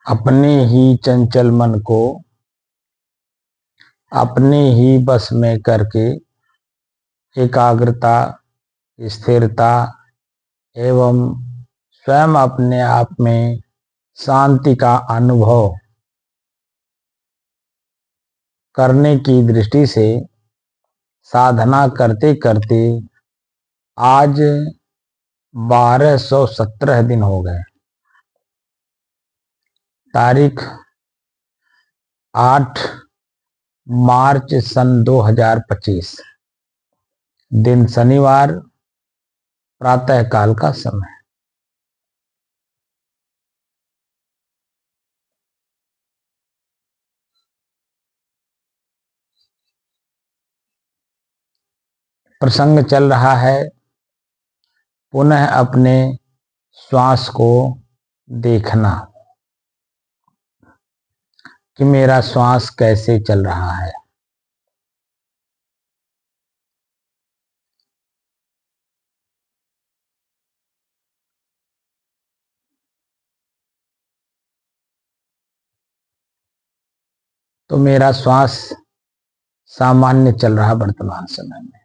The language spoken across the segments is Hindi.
अपने ही चंचल मन को अपने ही बस में करके एकाग्रता, स्थिरता एवं स्वयं अपने आप में शांति का अनुभव करने की दृष्टि से साधना करते करते आज 1217 दिन हो गए। तारीख 8 मार्च सन 2025, दिन शनिवार, प्रातः काल का समय। प्रसंग चल रहा है पुनः अपने श्वास को देखना कि मेरा श्वास कैसे चल रहा है। तो मेरा श्वास सामान्य चल रहा वर्तमान समय में,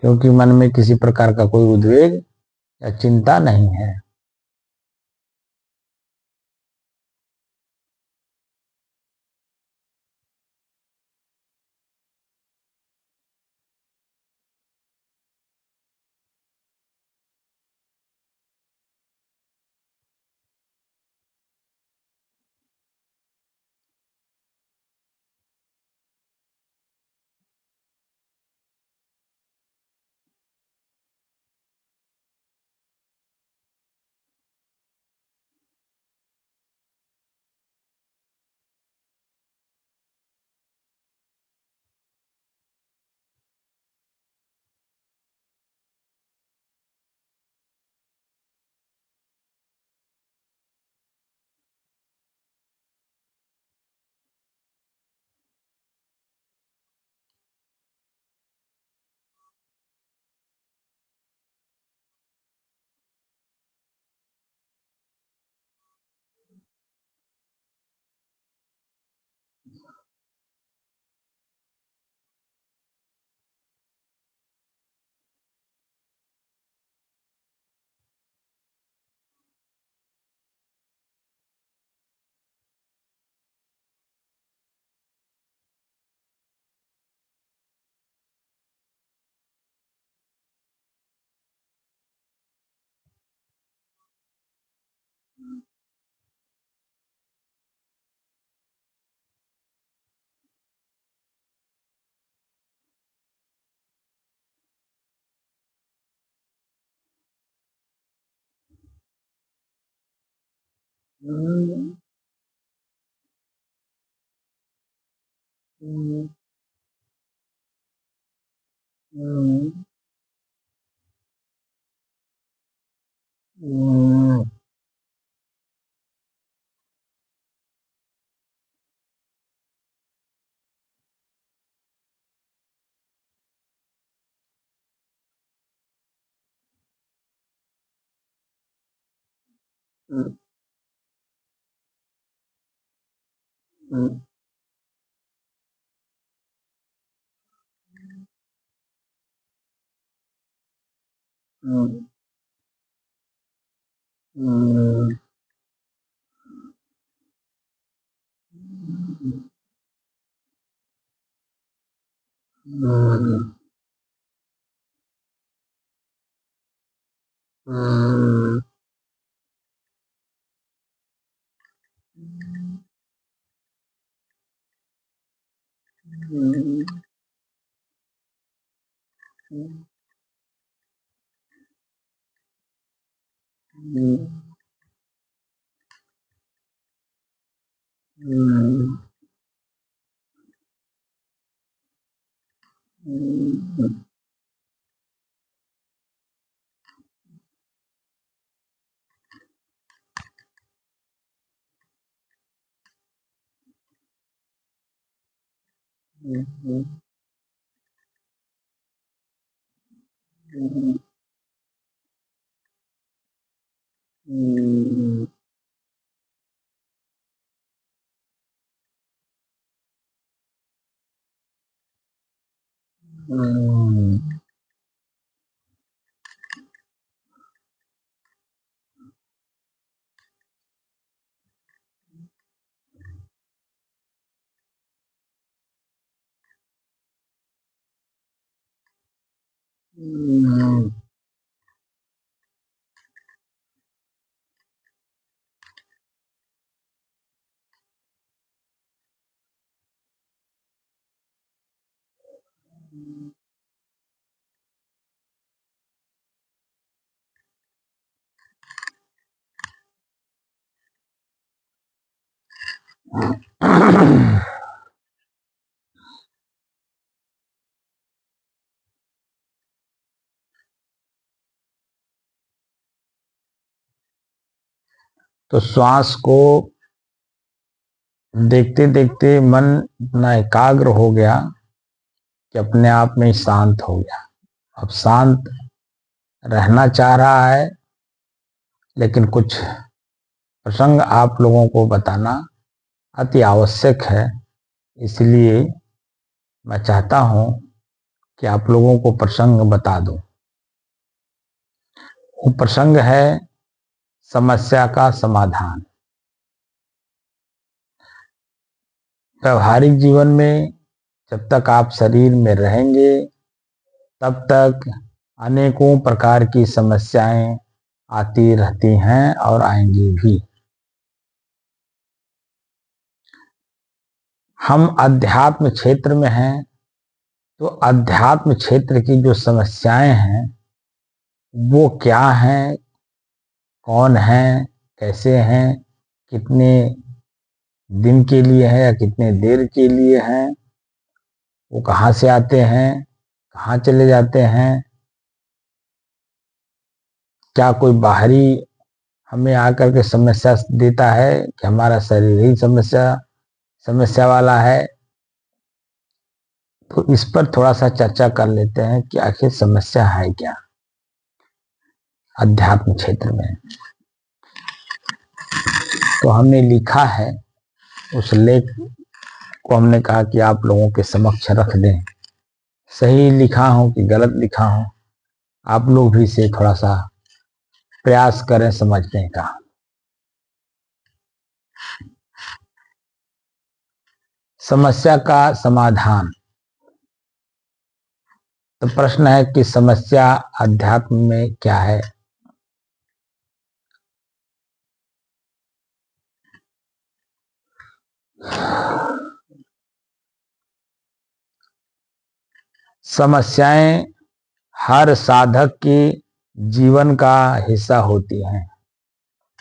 क्योंकि मन में किसी प्रकार का कोई उद्वेग या चिंता नहीं है। हम्म, हम्म, हम्म, तो श्वास को देखते देखते मन इतना एकाग्र हो गया कि अपने आप में ही शांत हो गया। अब शांत रहना चाह रहा है, लेकिन कुछ प्रसंग आप लोगों को बताना अति आवश्यक है। इसलिए मैं चाहता हूं कि आप लोगों को प्रसंग बता दूं। वो प्रसंग है समस्या का समाधान। व्यवहारिक जीवन में जब तक आप शरीर में रहेंगे तब तक अनेकों प्रकार की समस्याएं आती रहती हैं और आएंगी भी। हम अध्यात्म क्षेत्र में हैं, तो अध्यात्म क्षेत्र की जो समस्याएं हैं वो क्या हैं, कौन हैं, कैसे हैं, कितने दिन के लिए है या कितने देर के लिए हैं, वो कहाँ से आते हैं, कहाँ चले जाते हैं, क्या कोई बाहरी हमें आकर के समस्या देता है कि हमारा शरीर ही समस्या समस्या वाला है। तो इस पर थोड़ा सा चर्चा कर लेते हैं कि आखिर समस्या है क्या अध्यात्म क्षेत्र में। तो हमने लिखा है, उस लेख को हमने कहा कि आप लोगों के समक्ष रख दें। सही लिखा हो कि गलत लिखा हो, आप लोग भी इसे थोड़ा सा प्रयास करें समझने का। समस्या का समाधान। तो प्रश्न है कि समस्या अध्यात्म में क्या है। समस्याएं हर साधक के जीवन का हिस्सा होती हैं।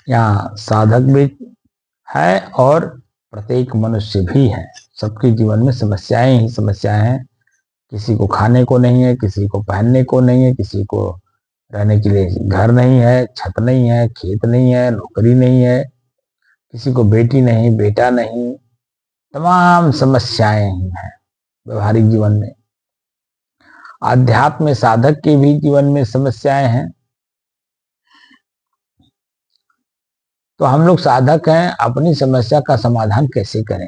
यहाँ साधक भी है और प्रत्येक मनुष्य भी है। सबके जीवन में समस्याएं ही समस्याएं हैं। किसी को खाने को नहीं है, किसी को पहनने को नहीं है, किसी को रहने के लिए घर नहीं है, छत नहीं है, खेत नहीं है, नौकरी नहीं है, किसी को बेटी नहीं, बेटा नहीं, तमाम समस्याएं ही हैं व्यवहारिक जीवन में। आध्यात्म साधक के भी जीवन में समस्याएं हैं। तो हम लोग साधक हैं, अपनी समस्या का समाधान कैसे करें,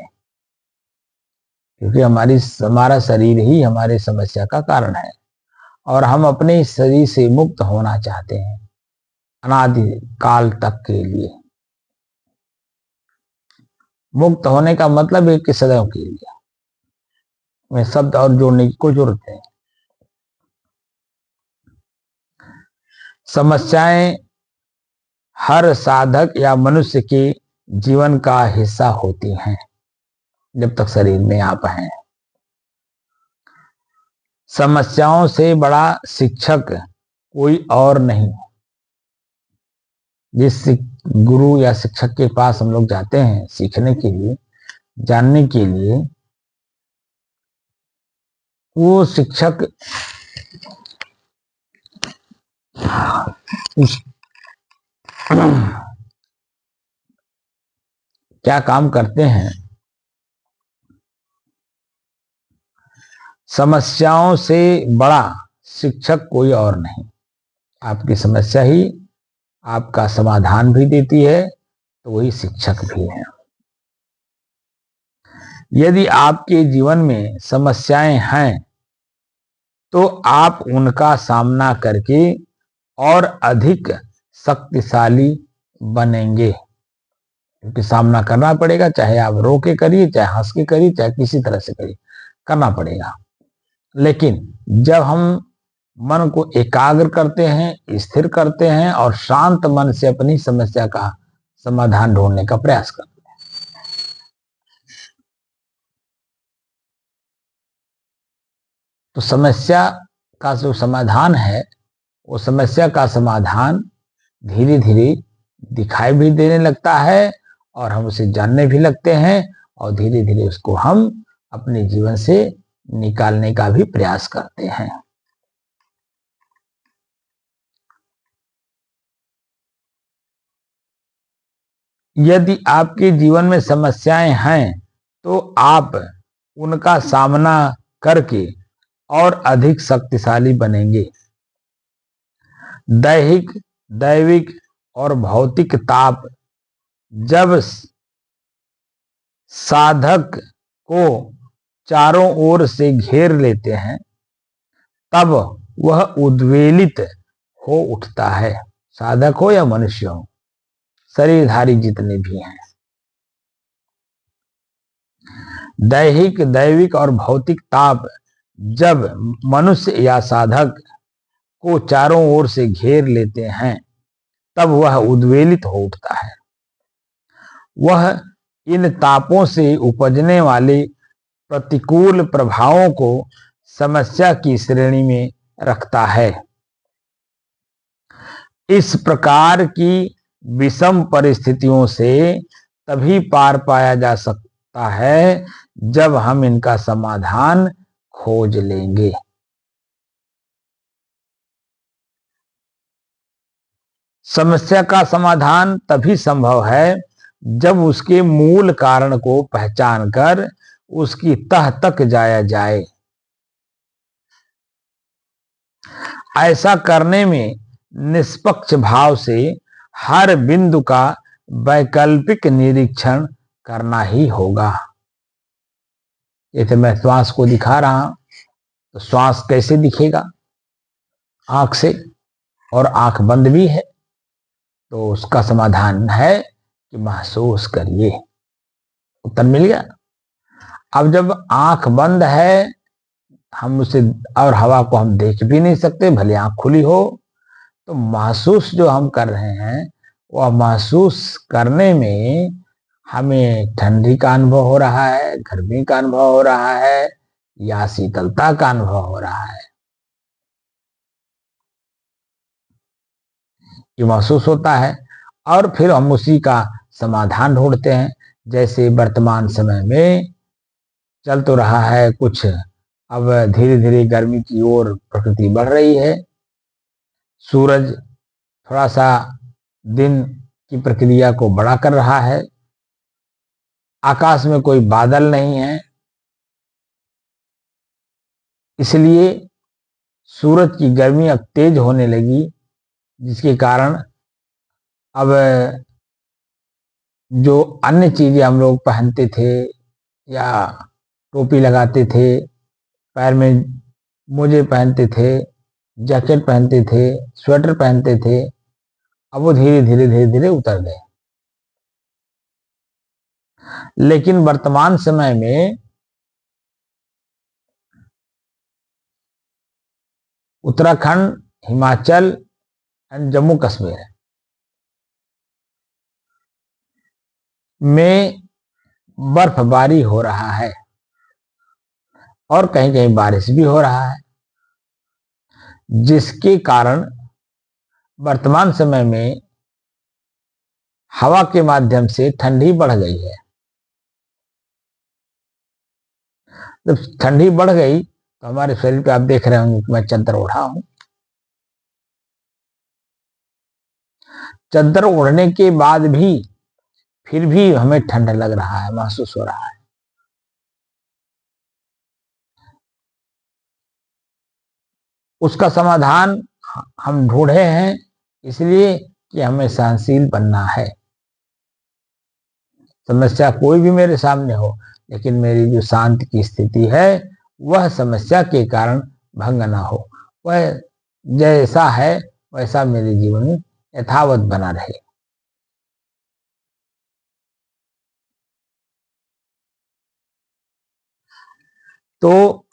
क्योंकि हमारा शरीर ही हमारे समस्या का कारण है और हम अपने इस शरीर से मुक्त होना चाहते हैं अनादि काल तक के लिए। मुक्त होने का मतलब है कि सदैव के लिए। में शब्द और जोड़ने की कोई जरूरत नहीं। समस्याएं हर साधक या मनुष्य के जीवन का हिस्सा होती हैं जब तक शरीर में आप हैं। समस्याओं से बड़ा शिक्षक कोई और नहीं। जिस गुरु या शिक्षक के पास हम लोग जाते हैं सीखने के लिए, जानने के लिए, वो शिक्षक क्या काम करते हैं। समस्याओं से बड़ा शिक्षक कोई और नहीं। आपकी समस्या ही आपका समाधान भी देती है, तो वही शिक्षक भी है। यदि आपके जीवन में समस्याएं हैं तो आप उनका सामना करके और अधिक शक्तिशाली बनेंगे, क्योंकि सामना करना पड़ेगा, चाहे आप रो के करिए, चाहे हंस के करिए, चाहे किसी तरह से करिए, करना पड़ेगा। लेकिन जब हम मन को एकाग्र करते हैं, स्थिर करते हैं और शांत मन से अपनी समस्या का समाधान ढूंढने का प्रयास करते हैं, तो समस्या का जो समाधान है, वो समस्या का समाधान धीरे धीरे दिखाई भी देने लगता है और हम उसे जानने भी लगते हैं और धीरे धीरे उसको हम अपने जीवन से निकालने का भी प्रयास करते हैं। यदि आपके जीवन में समस्याएं हैं तो आप उनका सामना करके और अधिक शक्तिशाली बनेंगे। दैहिक, दैविक और भौतिक ताप जब साधक को चारों ओर से घेर लेते हैं, तब वह उद्वेलित हो उठता है। साधक हो या मनुष्य हो, शरीरधारी जितने भी हैं, दैहिक, दैविक और भौतिक ताप जब मनुष्य या साधक को चारों ओर से घेर लेते हैं, तब वह उद्वेलित हो उठता है। वह इन तापों से उपजने वाले प्रतिकूल प्रभावों को समस्या की श्रेणी में रखता है। इस प्रकार की विषम परिस्थितियों से तभी पार पाया जा सकता है जब हम इनका समाधान खोज लेंगे। समस्या का समाधान तभी संभव है जब उसके मूल कारण को पहचान कर उसकी तह तक जाया जाए। ऐसा करने में निष्पक्ष भाव से हर बिंदु का वैकल्पिक निरीक्षण करना ही होगा। जैसे मैं श्वास को दिखा रहा हूं, तो श्वास कैसे दिखेगा? आंख से, और आंख बंद भी है, तो उसका समाधान है कि महसूस करिए। उत्तर मिल गया। अब जब आंख बंद है, हम उसे और हवा को हम देख भी नहीं सकते, भले आंख खुली हो, तो महसूस जो हम कर रहे हैं, वह महसूस करने में हमें ठंडी का अनुभव हो रहा है, गर्मी का अनुभव हो रहा है, या शीतलता का अनुभव हो रहा है, ये महसूस होता है। और फिर हम उसी का समाधान ढूंढते हैं। जैसे वर्तमान समय में चल तो रहा है कुछ, अब धीरे धीरे गर्मी की ओर प्रकृति बढ़ रही है। सूरज थोड़ा सा दिन की प्रक्रिया को बड़ा कर रहा है। आकाश में कोई बादल नहीं है, इसलिए सूरज की गर्मी अब तेज होने लगी, जिसके कारण अब जो अन्य चीजें हम लोग पहनते थे, या टोपी लगाते थे, पैर में मोजे पहनते थे, जैकेट पहनते थे, स्वेटर पहनते थे, अब वो धीरे धीरे धीरे धीरे उतर गए। लेकिन वर्तमान समय में उत्तराखंड, हिमाचल एंड जम्मू कश्मीर में बर्फबारी हो रहा है और कहीं कहीं बारिश भी हो रहा है, जिसके कारण वर्तमान समय में हवा के माध्यम से ठंडी बढ़ गई है। जब ठंडी बढ़ गई तो हमारे शरीर पे आप देख रहे होंगे कि मैं चादर ओढ़ा हूं। चादर ओढ़ने के बाद भी फिर भी हमें ठंड लग रहा है, महसूस हो रहा है। उसका समाधान हम ढूंढे हैं, इसलिए कि हमें सहनशील बनना है। समस्या कोई भी मेरे सामने हो, लेकिन मेरी जो शांति की स्थिति है वह समस्या के कारण भंग ना हो, वह जैसा है वैसा मेरे जीवन में यथावत बना रहे। तो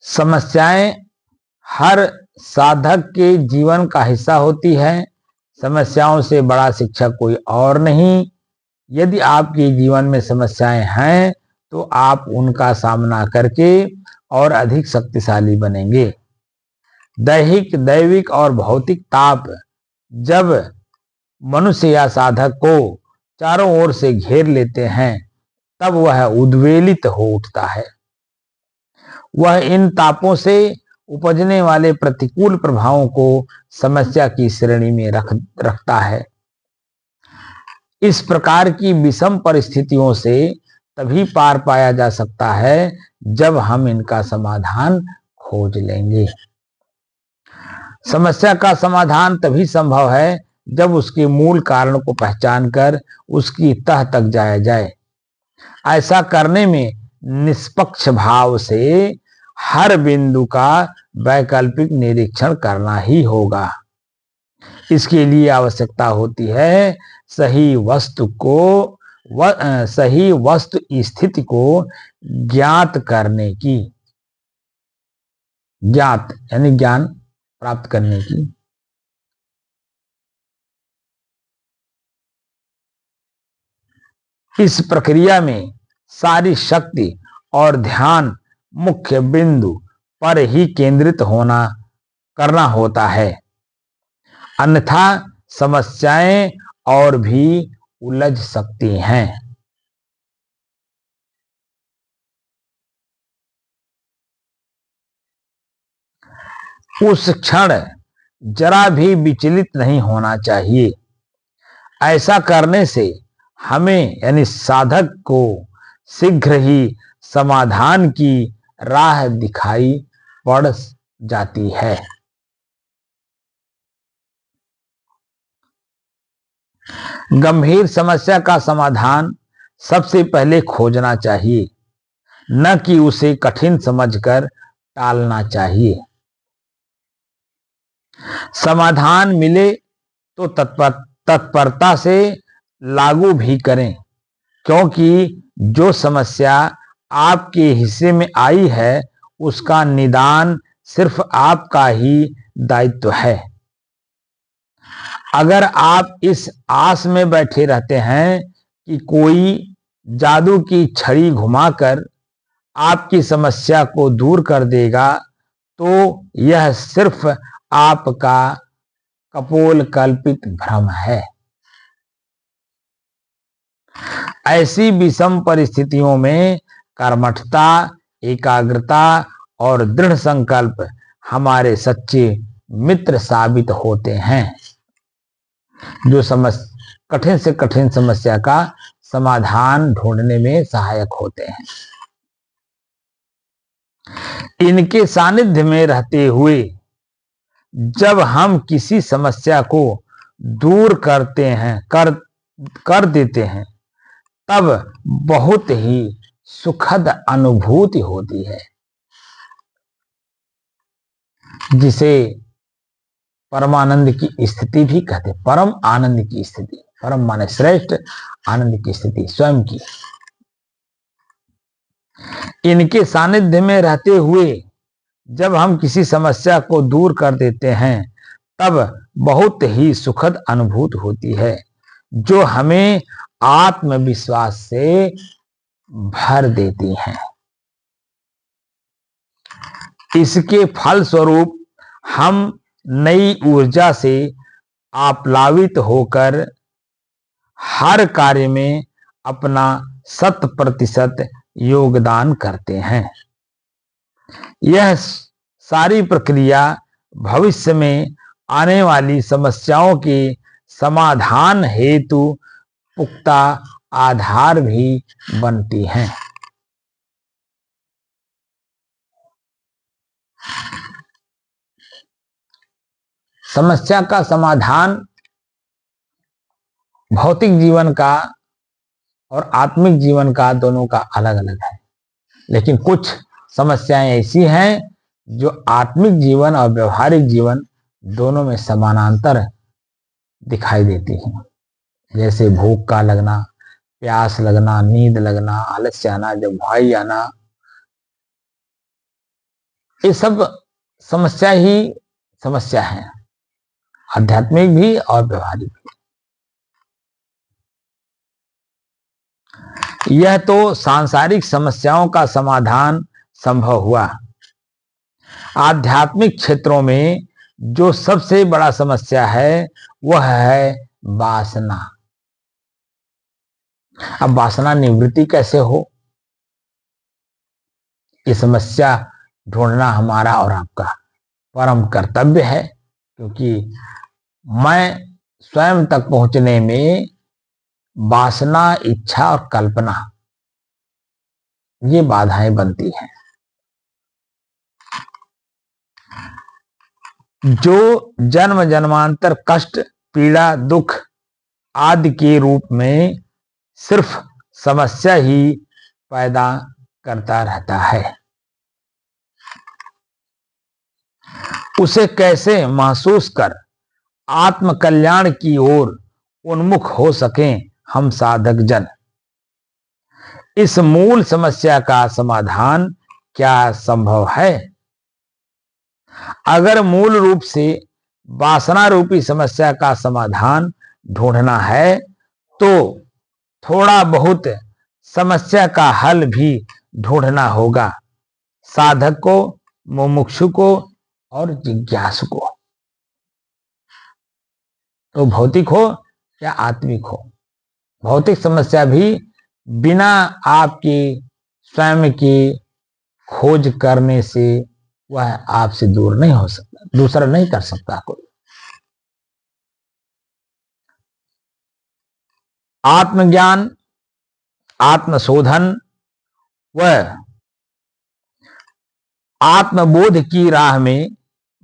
समस्याएं हर साधक के जीवन का हिस्सा होती है। समस्याओं से बड़ा शिक्षक कोई और नहीं। यदि आपके जीवन में समस्याएं हैं तो आप उनका सामना करके और अधिक शक्तिशाली बनेंगे। दैहिक, दैविक और भौतिक ताप जब मनुष्य या साधक को चारों ओर से घेर लेते हैं तब वह उद्वेलित हो उठता है। वह इन तापों से उपजने वाले प्रतिकूल प्रभावों को समस्या की श्रेणी में रखता है। इस प्रकार की विषम परिस्थितियों से तभी पार पाया जा सकता है जब हम इनका समाधान खोज लेंगे। समस्या का समाधान तभी संभव है जब उसके मूल कारण को पहचान कर उसकी तह तक जाया जाए। ऐसा करने में निष्पक्ष भाव से हर बिंदु का वैकल्पिक निरीक्षण करना ही होगा। इसके लिए आवश्यकता होती है सही वस्तु स्थिति को ज्ञात करने की। ज्ञात यानी ज्ञान प्राप्त करने की। इस प्रक्रिया में सारी शक्ति और ध्यान मुख्य बिंदु पर ही केंद्रित करना होता है, अन्यथा समस्याएं और भी उलझ सकती हैं। उस क्षण जरा भी विचलित नहीं होना चाहिए। ऐसा करने से हमें यानी साधक को शीघ्र ही समाधान की राह दिखाई पड़ जाती है। गंभीर समस्या का समाधान सबसे पहले खोजना चाहिए, न कि उसे कठिन समझकर टालना चाहिए। समाधान मिले तो तत्परता से लागू भी करें, क्योंकि जो समस्या आपके हिस्से में आई है उसका निदान सिर्फ आपका ही दायित्व है। अगर आप इस आस में बैठे रहते हैं कि कोई जादू की छड़ी घुमाकर आपकी समस्या को दूर कर देगा, तो यह सिर्फ आपका कपोल कल्पित भ्रम है। ऐसी विषम परिस्थितियों में कर्मठता, एकाग्रता और दृढ़ संकल्प हमारे सच्चे मित्र साबित होते हैं, जो कठिन से कठिन समस्या का समाधान ढूंढने में सहायक होते हैं। इनके सानिध्य में रहते हुए जब हम किसी समस्या को दूर कर देते हैं तब बहुत ही सुखद अनुभूति होती है, जिसे परमानंद की स्थिति भी कहते हैं। परम आनंद की स्थिति, परम माने श्रेष्ठ, आनंद की स्थिति स्वयं की। इनके सानिध्य में रहते हुए जब हम किसी समस्या को दूर कर देते हैं तब बहुत ही सुखद अनुभूति होती है, जो हमें आत्मविश्वास से भर देती हैं। इसके फलस्वरूप हम नई ऊर्जा से आप्लावित होकर हर कार्य में अपना 100% योगदान करते हैं। यह सारी प्रक्रिया भविष्य में आने वाली समस्याओं के समाधान हेतु पुख्ता आधार भी बनती हैं। समस्या का समाधान भौतिक जीवन का और आत्मिक जीवन का दोनों का अलग अलग है, लेकिन कुछ समस्याएं ऐसी हैं जो आत्मिक जीवन और व्यवहारिक जीवन दोनों में समानांतर दिखाई देती हैं। जैसे भूख का लगना, प्यास लगना, नींद लगना, आलस्य आना, जम्हाई आना, ये सब समस्या ही समस्या है, आध्यात्मिक भी और व्यवहारिक भी। यह तो सांसारिक समस्याओं का समाधान संभव हुआ। आध्यात्मिक क्षेत्रों में जो सबसे बड़ा समस्या है वह है वासना। अब वासना निवृत्ति कैसे हो, ये समस्या ढूंढना हमारा और आपका परम कर्तव्य है, क्योंकि मैं स्वयं तक पहुंचने में वासना, इच्छा और कल्पना ये बाधाएं बनती हैं। जो जन्म जन्मांतर कष्ट, पीड़ा, दुख आदि के रूप में सिर्फ समस्या ही पैदा करता रहता है, उसे कैसे महसूस कर आत्म कल्याण की ओर उन्मुख हो सकें हम साधक जन। इस मूल समस्या का समाधान क्या संभव है? अगर मूल रूप से वासना रूपी समस्या का समाधान ढूंढना है तो थोड़ा बहुत समस्या का हल भी ढूंढना होगा, साधक को, मुमुक्षु को और जिज्ञासु को। तो भौतिक हो या आत्मिक हो, भौतिक समस्या भी बिना आपकी स्वयं की खोज करने से वह आपसे दूर नहीं हो सकता, दूसरा नहीं कर सकता कोई। आत्मज्ञान, आत्मशोधन व आत्मबोध की राह में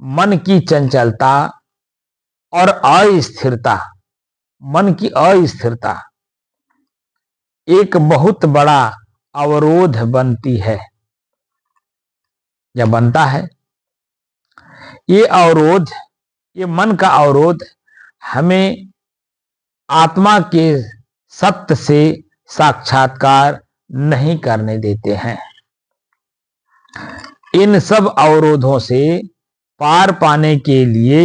मन की चंचलता और अस्थिरता, मन की अस्थिरता एक बहुत बड़ा अवरोध बनती है या बनता है। ये अवरोध, ये मन का अवरोध हमें आत्मा के सत्य से साक्षात्कार नहीं करने देते हैं। इन सब अवरोधों से पार पाने के लिए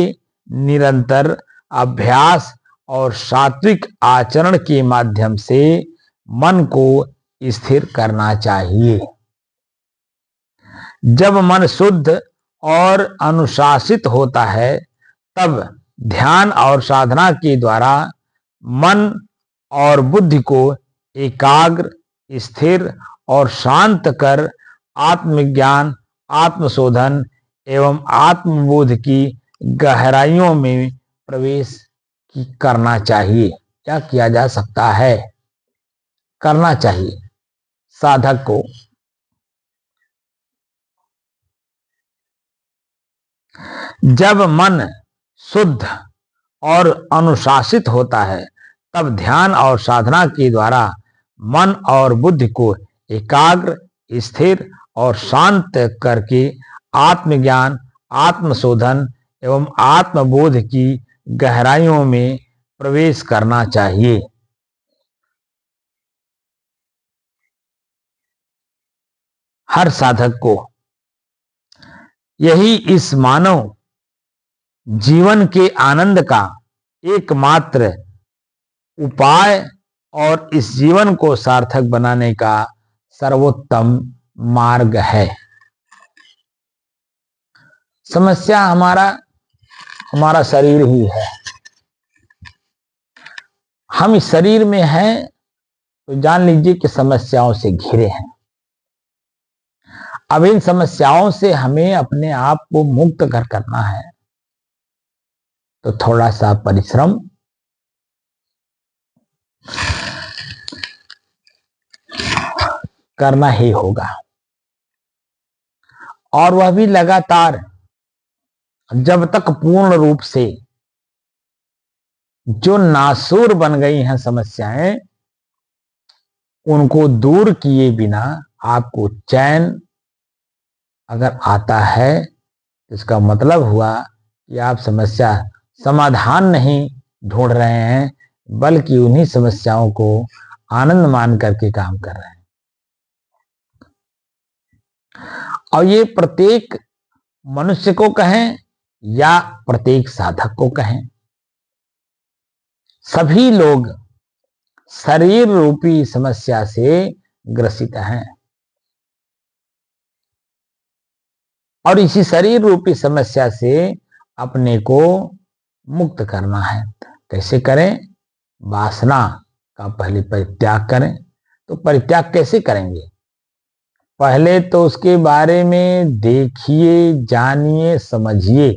निरंतर अभ्यास और सात्विक आचरण के माध्यम से मन को स्थिर करना चाहिए। जब मन शुद्ध और अनुशासित होता है तब ध्यान और साधना के द्वारा मन और बुद्धि को एकाग्र, स्थिर और शांत कर आत्मज्ञान, आत्मशोधन एवं आत्मबोध की गहराइयों में प्रवेश करना चाहिए। क्या किया जा सकता है? करना चाहिए साधक को। जब मन शुद्ध और अनुशासित होता है तब ध्यान और साधना के द्वारा मन और बुद्धि को एकाग्र, स्थिर और शांत करके आत्मज्ञान, आत्मशोधन एवं आत्मबोध की गहराइयों में प्रवेश करना चाहिए। हर साधक को यही इस मानव जीवन के आनंद का एकमात्र उपाय और इस जीवन को सार्थक बनाने का सर्वोत्तम मार्ग है। समस्या हमारा शरीर ही है। हम इस शरीर में हैं तो जान लीजिए कि समस्याओं से घिरे हैं। अब इन समस्याओं से हमें अपने आप को मुक्त करना है तो थोड़ा सा परिश्रम करना ही होगा। और वह भी लगातार, जब तक पूर्ण रूप से जो नासूर बन गई हैं समस्याएं, उनको दूर किए बिना आपको चैन अगर आता है, तो इसका मतलब हुआ कि आप समस्या समाधान नहीं ढूंढ रहे हैं, बल्कि उन्हीं समस्याओं को आनंद मान करके काम कर रहे हैं। और ये प्रत्येक मनुष्य को कहें या प्रत्येक साधक को कहें, सभी लोग शरीर रूपी समस्या से ग्रसित हैं। और इसी शरीर रूपी समस्या से अपने को मुक्त करना है। कैसे करें? वासना का पहले परित्याग करें। तो परित्याग कैसे करेंगे? पहले तो उसके बारे में देखिए, जानिए, समझिए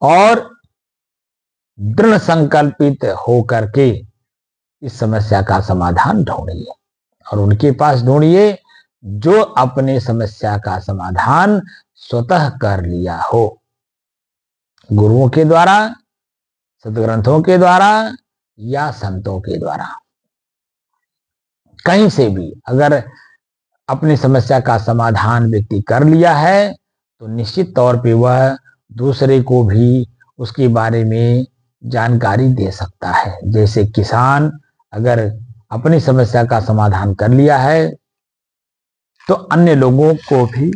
और दृढ़ संकल्पित होकर के इस समस्या का समाधान ढूंढिए। और उनके पास ढूंढिए जो अपने समस्या का समाधान स्वतः कर लिया हो, गुरुओं के द्वारा, सदग्रंथों के द्वारा या संतों के द्वारा। कहीं से भी अगर अपनी समस्या का समाधान व्यक्ति कर लिया है, तो निश्चित तौर पे वह दूसरे को भी उसके बारे में जानकारी दे सकता है। जैसे किसान अगर अपनी समस्या का समाधान कर लिया है, तो अन्य लोगों को भी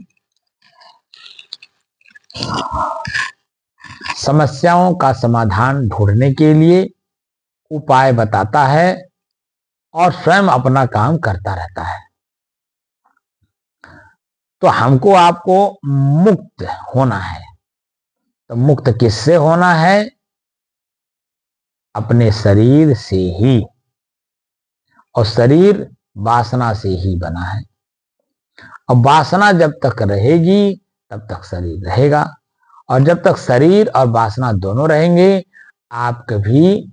समस्याओं का समाधान ढूंढने के लिए उपाय बताता है और स्वयं अपना काम करता रहता है। तो हमको आपको मुक्त होना है। तो मुक्त किससे होना है? अपने शरीर से ही। और शरीर वासना से ही बना है। और वासना जब तक रहेगी तब तक शरीर रहेगा। और जब तक शरीर और वासना दोनों रहेंगे, आप कभी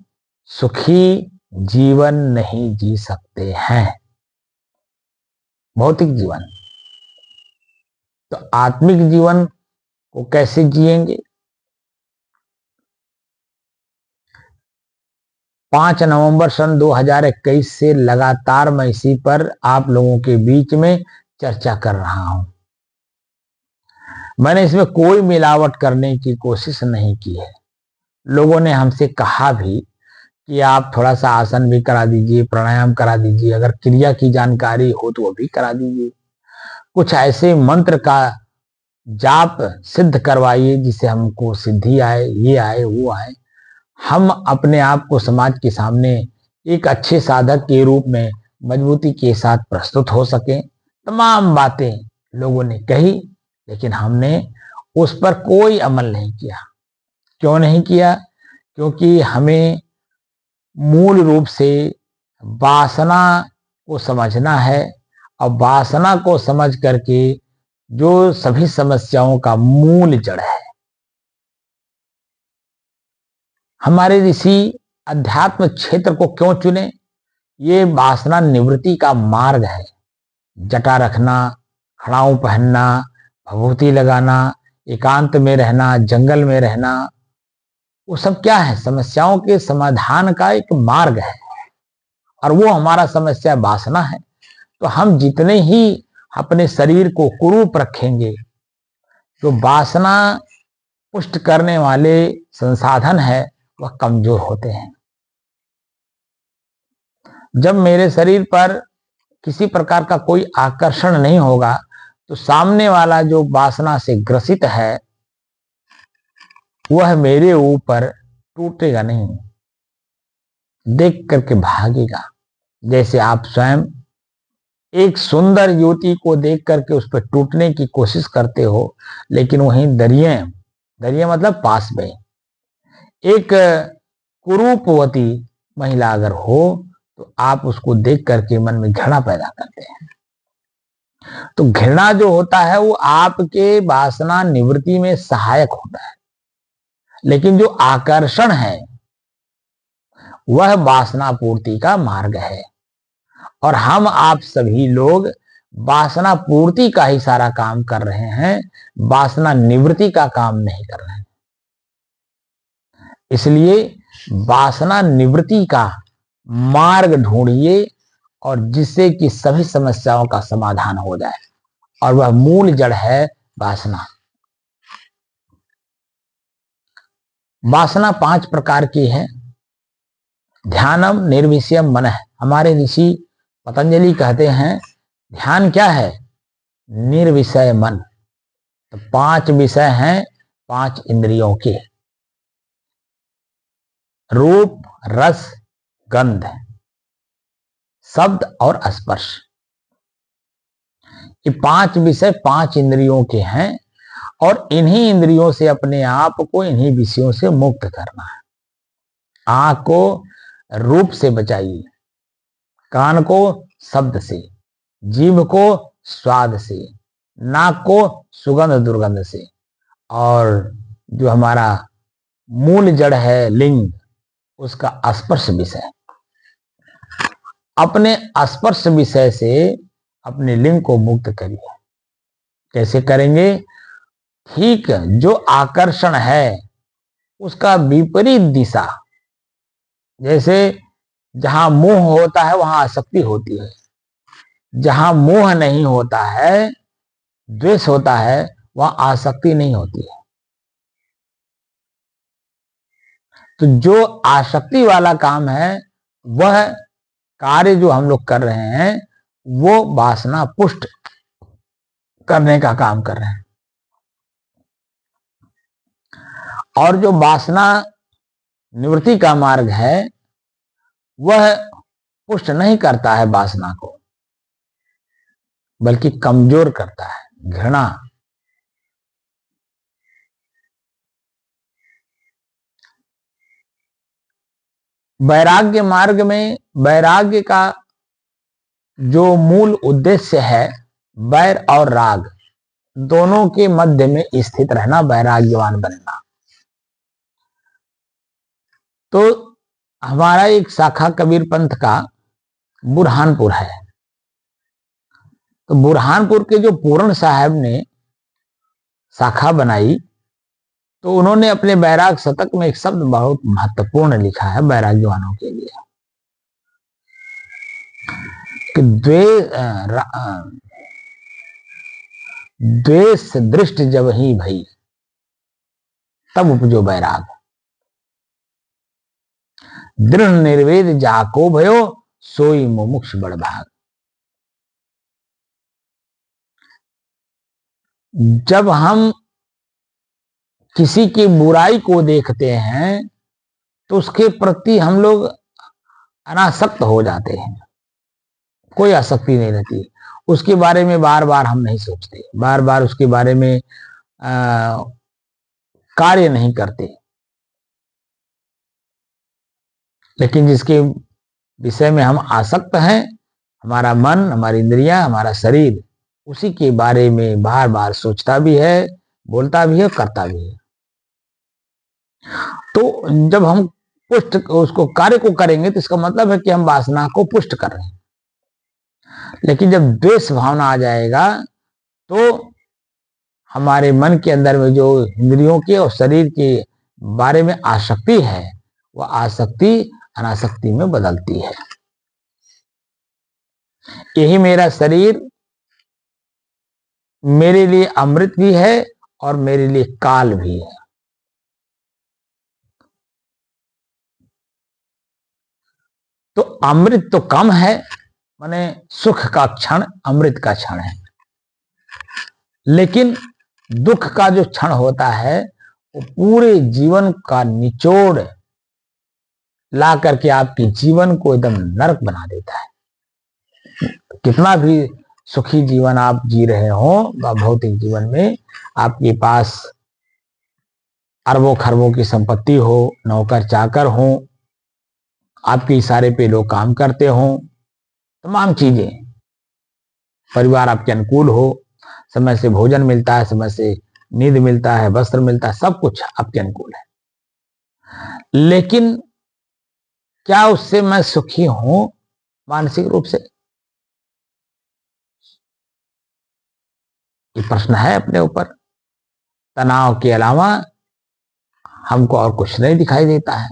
सुखी जीवन नहीं जी सकते हैं, भौतिक जीवन। तो आत्मिक जीवन को कैसे जिएंगे? 5 नवंबर सन 2021 से लगातार मैं इसी पर आप लोगों के बीच में चर्चा कर रहा हूं। मैंने इसमें कोई मिलावट करने की कोशिश नहीं की है। लोगों ने हमसे कहा भी कि आप थोड़ा सा आसन भी करा दीजिए, प्राणायाम करा दीजिए, अगर क्रिया की जानकारी हो तो वो भी करा दीजिए, कुछ ऐसे मंत्र का जाप सिद्ध करवाइए जिससे हमको सिद्धि आए, ये आए, वो आए, हम अपने आप को समाज के सामने एक अच्छे साधक के रूप में मजबूती के साथ प्रस्तुत हो सके। तमाम बातें लोगों ने कही, लेकिन हमने उस पर कोई अमल नहीं किया। क्यों नहीं किया? क्योंकि हमें मूल रूप से वासना को समझना है। और वासना को समझ करके जो सभी समस्याओं का मूल जड़ है। हमारे ऋषि अध्यात्म क्षेत्र को क्यों चुने? ये वासना निवृत्ति का मार्ग है। जटा रखना, खड़ाऊ पहनना, भभूति लगाना, एकांत में रहना, जंगल में रहना, वो सब क्या है? समस्याओं के समाधान का एक मार्ग है। और वो हमारा समस्या वासना है। तो हम जितने ही अपने शरीर को कुरूप रखेंगे, जो वासना पुष्ट करने वाले संसाधन है वह कमजोर होते हैं। जब मेरे शरीर पर किसी प्रकार का कोई आकर्षण नहीं होगा, तो सामने वाला जो वासना से ग्रसित है वह मेरे ऊपर टूटेगा नहीं, देख करके भागेगा। जैसे आप स्वयं एक सुंदर युवती को देख करके उस पर टूटने की कोशिश करते हो, लेकिन वहीं दरिया मतलब पास में एक कुरूपवती महिला अगर हो, तो आप उसको देख करके मन में घृणा पैदा करते हैं। तो घृणा जो होता है वो आपके वासना निवृत्ति में सहायक होता है, लेकिन जो आकर्षण है वह वासना पूर्ति का मार्ग है। और हम आप सभी लोग वासना पूर्ति का ही सारा काम कर रहे हैं, वासना निवृत्ति का काम नहीं कर रहे हैं। इसलिए वासना निवृत्ति का मार्ग ढूंढिए और जिससे कि सभी समस्याओं का समाधान हो जाए, और वह मूल जड़ है वासना। वासना 5 प्रकार की है। ध्यानम निर्विषयम मनः। हमारे ऋषि पतंजलि कहते हैं ध्यान क्या है? निर्विषय मन। तो 5 विषय हैं 5 इंद्रियों के, रूप, रस, गंध, शब्द और स्पर्श। ये 5 विषय 5 इंद्रियों के हैं और इन्हीं इंद्रियों से अपने आप को इन्हीं विषयों से मुक्त करना है। आंख को रूप से बचाइए, कान को शब्द से, जीभ को स्वाद से, नाक को सुगंध दुर्गंध से, और जो हमारा मूल जड़ है लिंग, उसका स्पर्श विषय। अपने स्पर्श विषय से अपने लिंग को मुक्त करिए। कैसे करेंगे? ठीक, जो आकर्षण है उसका विपरीत दिशा, जैसे जहां मोह होता है वहां आसक्ति होती है, जहां मोह नहीं होता है, द्वेष होता है, वहां आसक्ति नहीं होती है। तो जो आसक्ति वाला काम है, वह कार्य जो हम लोग कर रहे हैं, वो वासना पुष्ट करने का काम कर रहे हैं। और जो वासना निवृत्ति का मार्ग है, वह पुष्ट नहीं करता है वासना को, बल्कि कमजोर करता है। घृणा, वैराग्य मार्ग में वैराग्य का जो मूल उद्देश्य है, वैर और राग दोनों के मध्य में स्थित रहना, वैराग्यवान बनना। तो हमारा एक शाखा कबीर पंथ का बुरहानपुर है। तो बुरहानपुर के जो पूर्ण साहब ने शाखा बनाई, तो उन्होंने अपने बैराग शतक में एक शब्द बहुत महत्वपूर्ण लिखा है बैराग्यवानों के लिए कि द्वेष दृष्ट जब ही भई तब उपजो बैराग, दृढ़ निर्वेद जाको भयो सोई मुमुक्ष बड़भाग। जब हम किसी की बुराई को देखते हैं तो उसके प्रति हम लोग अनासक्त हो जाते हैं, कोई आसक्ति नहीं रहती। उसके बारे में बार बार हम नहीं सोचते, बार बार उसके बारे में कार्य नहीं करते। लेकिन जिसके विषय में हम आसक्त हैं, हमारा मन, हमारी इंद्रियां, हमारा शरीर, उसी के बारे में बार बार सोचता भी है, बोलता भी है, करता भी है। तो जब हम पुष्ट उसको कार्य को करेंगे तो इसका मतलब है कि हम वासना को पुष्ट कर रहे हैं। लेकिन जब द्वेष भावना आ जाएगा तो हमारे मन के अंदर में जो इंद्रियों के और शरीर के बारे में आसक्ति है, वह आसक्ति अनासक्ति में बदलती है। यही मेरा शरीर मेरे लिए अमृत भी है और मेरे लिए काल भी है। तो अमृत तो कम है, माने सुख का क्षण अमृत का क्षण है, लेकिन दुख का जो क्षण होता है वो पूरे जीवन का निचोड़ ला करके आपके जीवन को एकदम नरक बना देता है। कितना भी सुखी जीवन आप जी रहे हो, भौतिक जीवन में आपके पास अरबों खरबों की संपत्ति हो, नौकर चाकर हो, आपके इशारे पे लोग काम करते हो, तमाम चीजें, परिवार आपके अनुकूल हो, समय से भोजन मिलता है, समय से नींद मिलता है, वस्त्र मिलता है, सब कुछ आपके अनुकूल है, लेकिन क्या उससे मैं सुखी हूं मानसिक रूप से? ये प्रश्न है अपने ऊपर। तनाव के अलावा हमको और कुछ नहीं दिखाई देता है।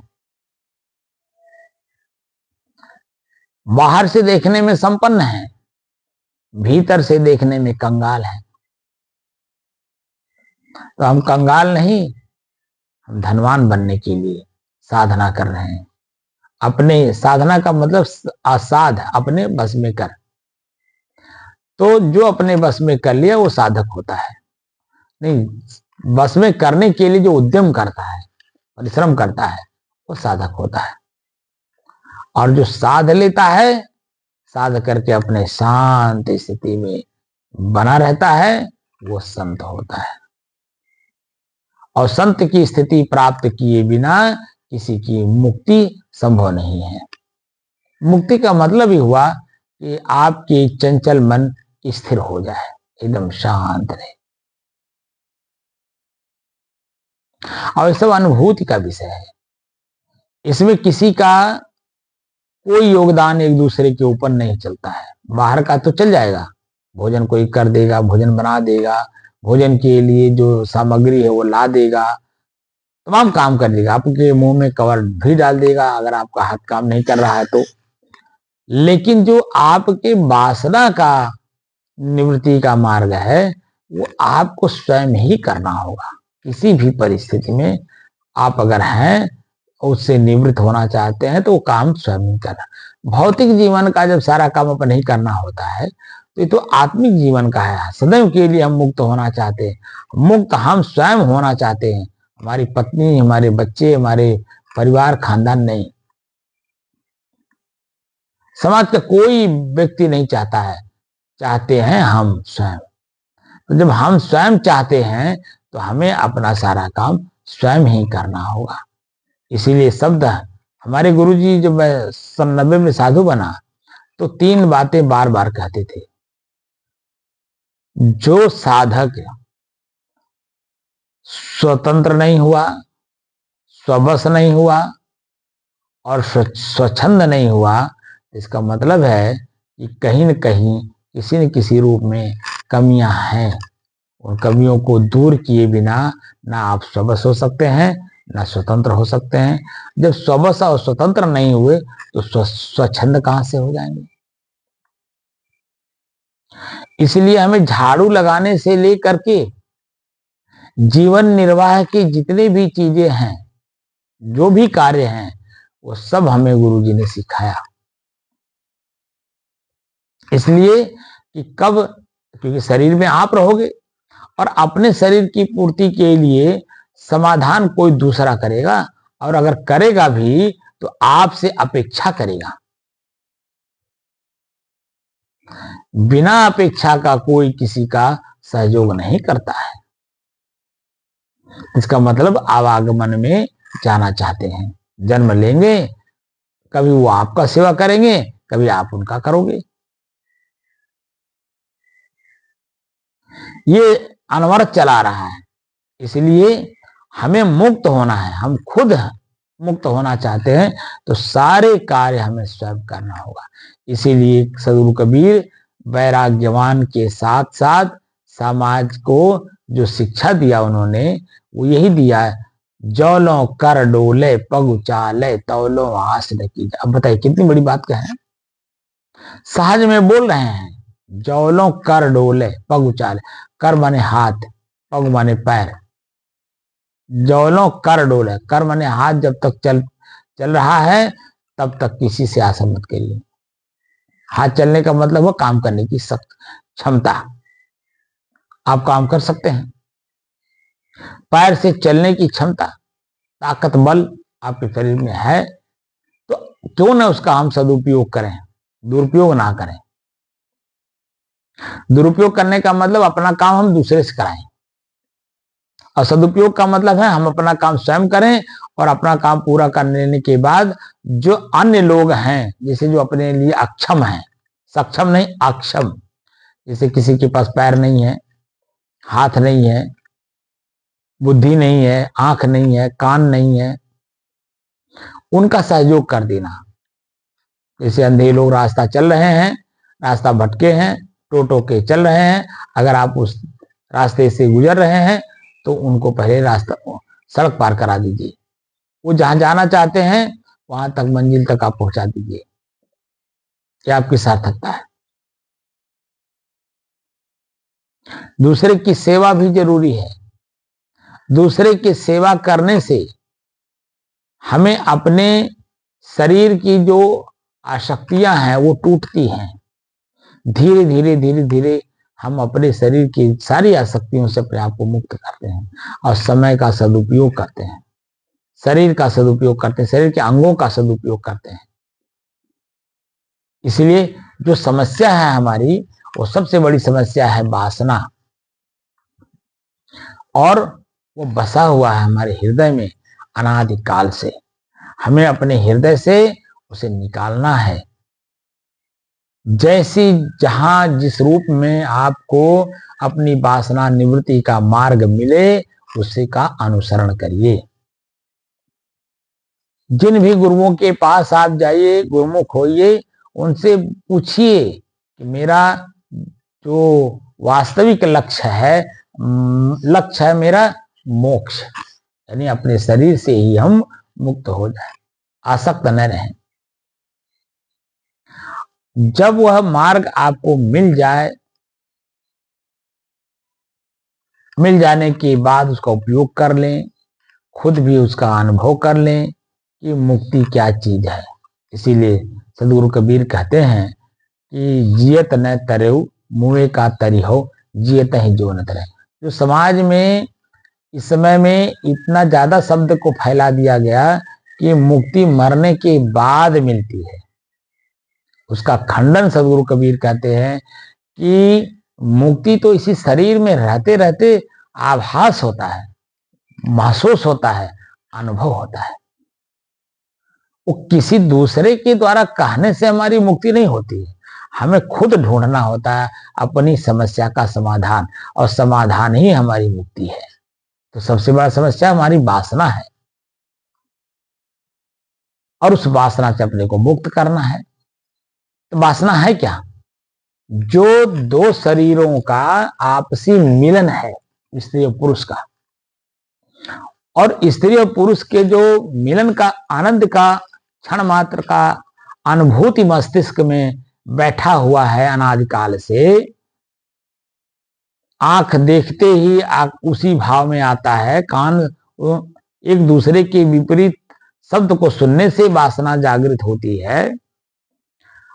बाहर से देखने में संपन्न है, भीतर से देखने में कंगाल है। तो हम कंगाल नहीं, हम धनवान बनने के लिए साधना कर रहे हैं। अपने साधना का मतलब असाध, अपने बस में कर। तो जो अपने बस में कर लिया वो साधक होता है। नहीं, बस में करने के लिए जो उद्यम करता है, परिश्रम करता है, वो साधक होता है। और जो साध लेता है, साध करके अपने शांत स्थिति में बना रहता है, वो संत होता है। और संत की स्थिति प्राप्त किए बिना किसी की मुक्ति संभव नहीं है। मुक्ति का मतलब ही हुआ कि आपकी चंचल मन स्थिर हो जाए, एकदम शांत रहे। और सब अनुभूति का विषय है। इसमें किसी का कोई योगदान एक दूसरे के ऊपर नहीं चलता है। बाहर का तो चल जाएगा, भोजन कोई कर देगा, भोजन बना देगा, भोजन के लिए जो सामग्री है वो ला देगा, तमाम काम कर देगा, आपके मुंह में कवर भी डाल देगा अगर आपका हाथ काम नहीं कर रहा है तो। लेकिन जो आपके वासना का निवृत्ति का मार्ग है, वो आपको स्वयं ही करना होगा। किसी भी परिस्थिति में आप अगर हैं, उससे निवृत्त होना चाहते हैं, तो वो काम स्वयं ही करना। भौतिक जीवन का जब सारा काम अपन ही करना होता है, तो ये तो आत्मिक जीवन का है। सदैव के लिए हम मुक्त होना चाहते हैं, मुक्त हम स्वयं होना चाहते हैं। हमारी पत्नी, हमारे बच्चे, हमारे परिवार, खानदान नहीं, समाज का कोई व्यक्ति नहीं चाहता है। चाहते हैं हम स्वयं। तो जब हम स्वयं चाहते हैं, तो हमें अपना सारा काम स्वयं ही करना होगा। इसीलिए शब्द हमारे गुरुजी, जब मैं 90 में साधु बना, तो 3 बातें बार बार कहते थे। जो साधक स्वतंत्र नहीं हुआ, स्वबस नहीं हुआ और स्वच्छंद नहीं हुआ, इसका मतलब है कि कहीं न कहीं, किसी न किसी रूप में कमियां हैं। उन कमियों को दूर किए बिना ना आप स्वबस हो सकते हैं, ना स्वतंत्र हो सकते हैं। जब स्वबस और स्वतंत्र नहीं हुए, तो स्वच्छंद कहां से हो जाएंगे। इसलिए हमें झाड़ू लगाने से लेकर के जीवन निर्वाह की जितनी भी चीजें हैं, जो भी कार्य हैं, वो सब हमें गुरुजी ने सिखाया। इसलिए कि कब, क्योंकि शरीर में आप रहोगे और अपने शरीर की पूर्ति के लिए समाधान कोई दूसरा करेगा, और अगर करेगा भी तो आपसे अपेक्षा करेगा। बिना अपेक्षा का कोई किसी का सहयोग नहीं करता है। इसका मतलब आवागमन में जाना चाहते हैं, जन्म लेंगे, कभी वो आपका सेवा करेंगे, कभी आप उनका करोगे। ये अनवरत चला रहा है। इसलिए हमें मुक्त होना है। हम खुद मुक्त होना चाहते हैं, तो सारे कार्य हमें स्वयं करना होगा। इसीलिए सदगुरु कबीर वैराग्यवान के साथ साथ समाज को जो शिक्षा दिया उन्होंने, वो यही दिया है, जौलों कर डोले पग उचाले तौलो हास की। अब बताइए कितनी बड़ी बात कहें। सहज में बोल रहे हैं, जौलों कर डोले पग उचाले। कर माने हाथ, पग माने पैर। जौलों कर डोले, कर माने हाथ जब तक चल रहा है, तब तक किसी से आशा मत करिए। हाथ चलने का मतलब वो काम करने की क्षमता, आप काम कर सकते हैं। पैर से चलने की क्षमता, ताकत, बल आपके शरीर में है, तो क्यों ना उसका हम सदुपयोग करें, दुरुपयोग ना करें। दुरुपयोग करने का मतलब अपना काम हम दूसरे से कराएं, और सदुपयोग का मतलब है हम अपना काम स्वयं करें, और अपना काम पूरा कर लेने के बाद जो अन्य लोग हैं, जैसे जो अपने लिए अक्षम हैं, सक्षम नहीं अक्षम, जैसे किसी के पास पैर नहीं है, हाथ नहीं है, बुद्धि नहीं है, आंख नहीं है, कान नहीं है, उनका सहयोग कर देना। जैसे अंधे लोग रास्ता चल रहे हैं, रास्ता भटके हैं, टोटो के चल रहे हैं, अगर आप रास्ते से गुजर रहे हैं तो उनको पहले रास्ता सड़क पार करा दीजिए। वो जहां जाना चाहते हैं वहां तक, मंजिल तक आप पहुंचा दीजिए। क्या आपकी सार्थकता है? दूसरे की सेवा भी जरूरी है। दूसरे की सेवा करने से हमें अपने शरीर की जो आसक्तियां हैं वो टूटती हैं। धीरे धीरे धीरे धीरे हम अपने शरीर की सारी आसक्तियों से अपने आप को मुक्त करते हैं और समय का सदुपयोग करते हैं, शरीर का सदुपयोग करते हैं, शरीर के अंगों का सदुपयोग करते हैं। इसलिए जो समस्या है हमारी, वो सबसे बड़ी समस्या है वासना, और वो बसा हुआ है हमारे हृदय में अनादिकाल से। हमें अपने हृदय से उसे निकालना है। जैसी जहां जिस रूप में आपको अपनी वासना निवृत्ति का मार्ग मिले उसी का अनुसरण करिए। जिन भी गुरुओं के पास आप जाइए, गुरुमुख होइए, उनसे पूछिए कि मेरा जो वास्तविक लक्ष्य है मेरा मोक्ष, यानी अपने शरीर से ही हम मुक्त हो जाए, आसक्त न रहें। जब वह मार्ग आपको मिल जाने के बाद उसका उपयोग कर लें, खुद भी उसका अनुभव कर लें कि मुक्ति क्या चीज है। इसीलिए सदगुरु कबीर कहते हैं कि जियत न तरेऊ मुए का तरी हो, जियत ही जो न तरे। जो समाज में इस समय में इतना ज्यादा शब्द को फैला दिया गया कि मुक्ति मरने के बाद मिलती है, उसका खंडन सदगुरु कबीर कहते हैं कि मुक्ति तो इसी शरीर में रहते रहते आभास होता है, महसूस होता है, अनुभव होता है। वो किसी दूसरे के द्वारा कहने से हमारी मुक्ति नहीं होती है, हमें खुद ढूंढना होता है अपनी समस्या का समाधान, और समाधान ही हमारी मुक्ति है। तो सबसे बड़ा समस्या हमारी वासना है, और उस वासना से अपने को मुक्त करना है। तो वासना है क्या? जो दो शरीरों का आपसी मिलन है, स्त्री और पुरुष का, और स्त्री और पुरुष के जो मिलन का आनंद का क्षण मात्र का अनुभूति मस्तिष्क में बैठा हुआ है अनादिकाल से, आंख देखते ही उसी भाव में आता है, कान एक दूसरे के विपरीत शब्द को सुनने से वासना जागृत होती है।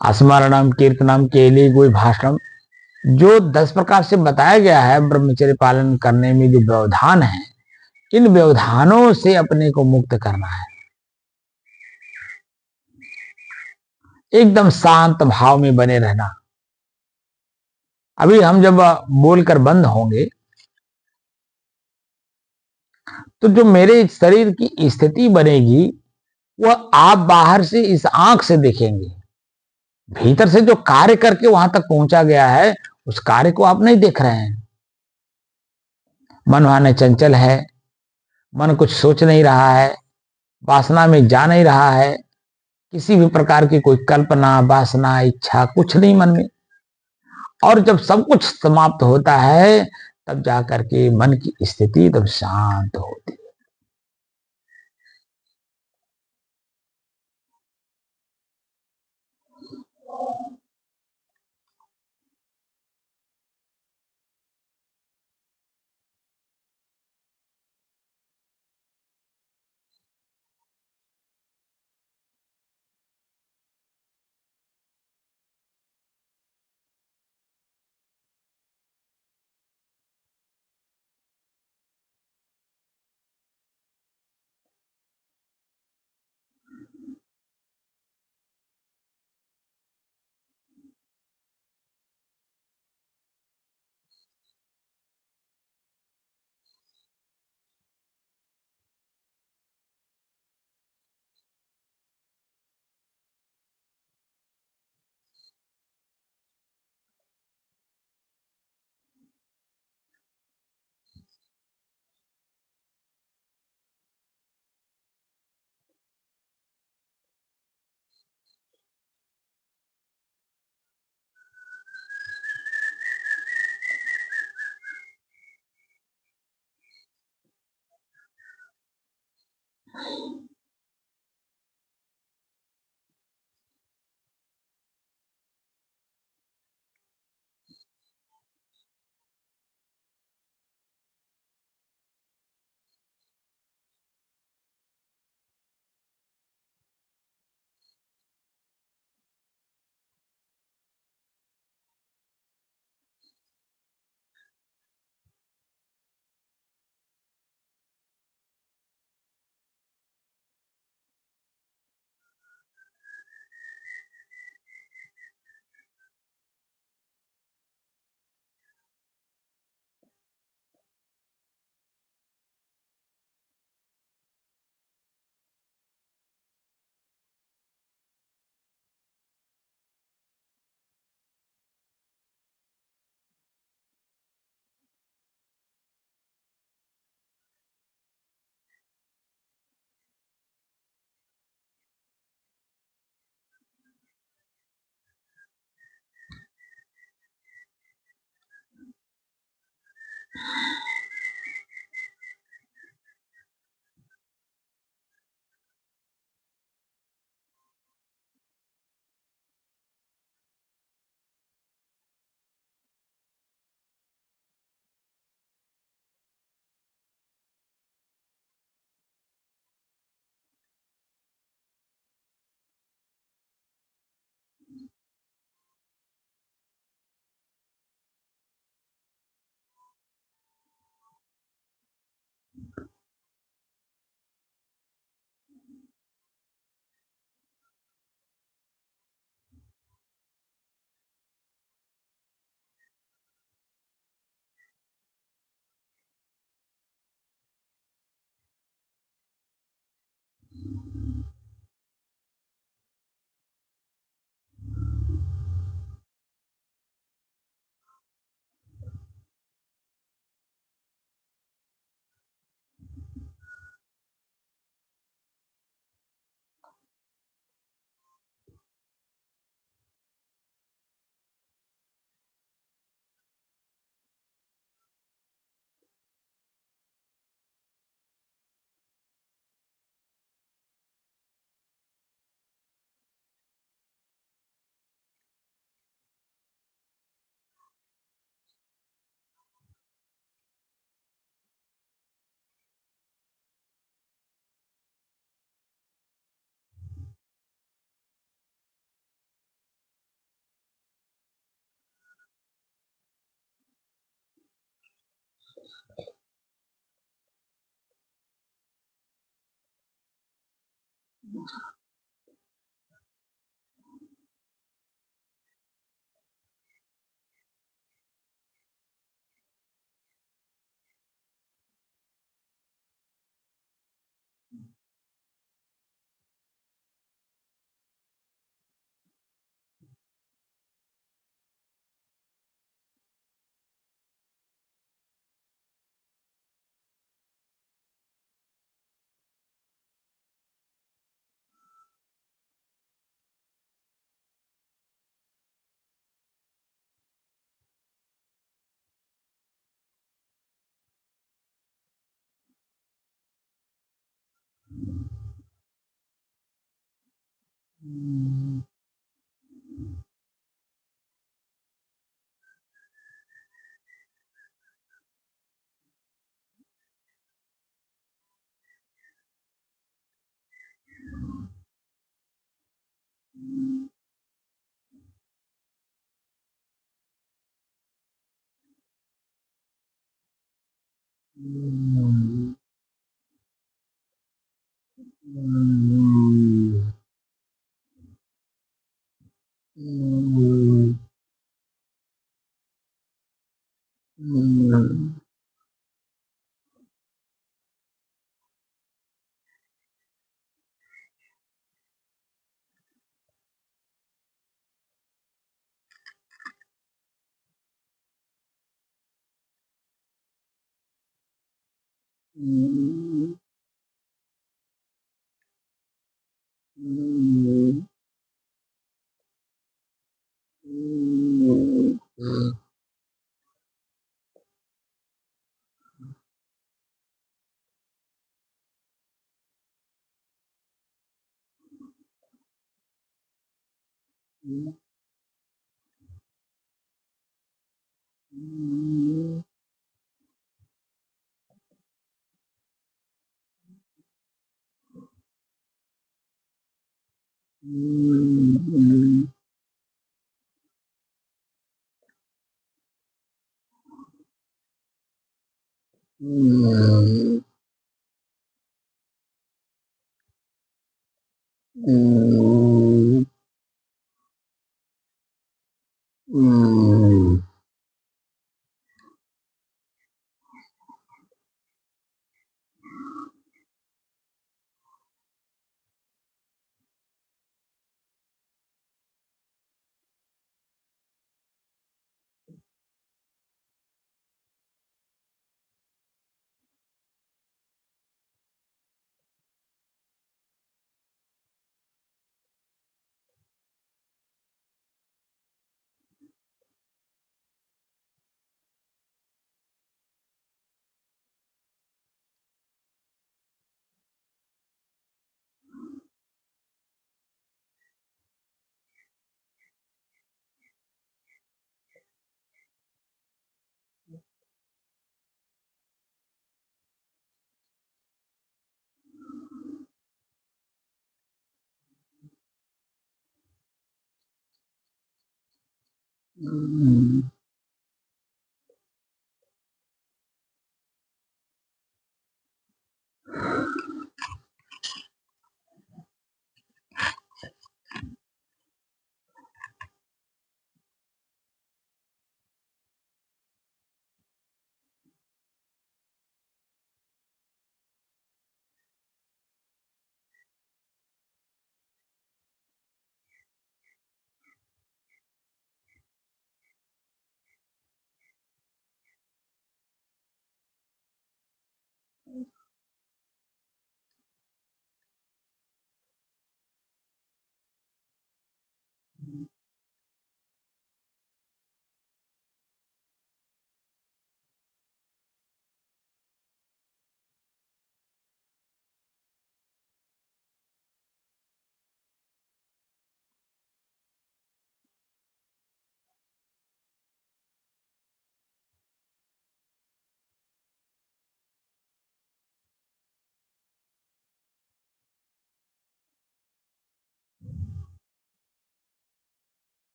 स्मरणम, कीर्तनम, केली, कोई भाषणम, जो 10 प्रकार से बताया गया है ब्रह्मचर्य पालन करने में जो व्यवधान है, इन व्यवधानों से अपने को मुक्त करना है। एकदम शांत भाव में बने रहना। अभी हम जब बोलकर बंद होंगे तो जो मेरे शरीर की स्थिति बनेगी वह आप बाहर से इस आंख से देखेंगे, भीतर से जो कार्य करके वहां तक पहुंचा गया है उस कार्य को आप नहीं देख रहे हैं। मन वहां चंचल है, मन कुछ सोच नहीं रहा है, वासना में जा नहीं रहा है, किसी भी प्रकार की कोई कल्पना, वासना, इच्छा कुछ नहीं मन में। और जब सब कुछ समाप्त होता है तब जाकर के मन की स्थिति तब शांत होती है।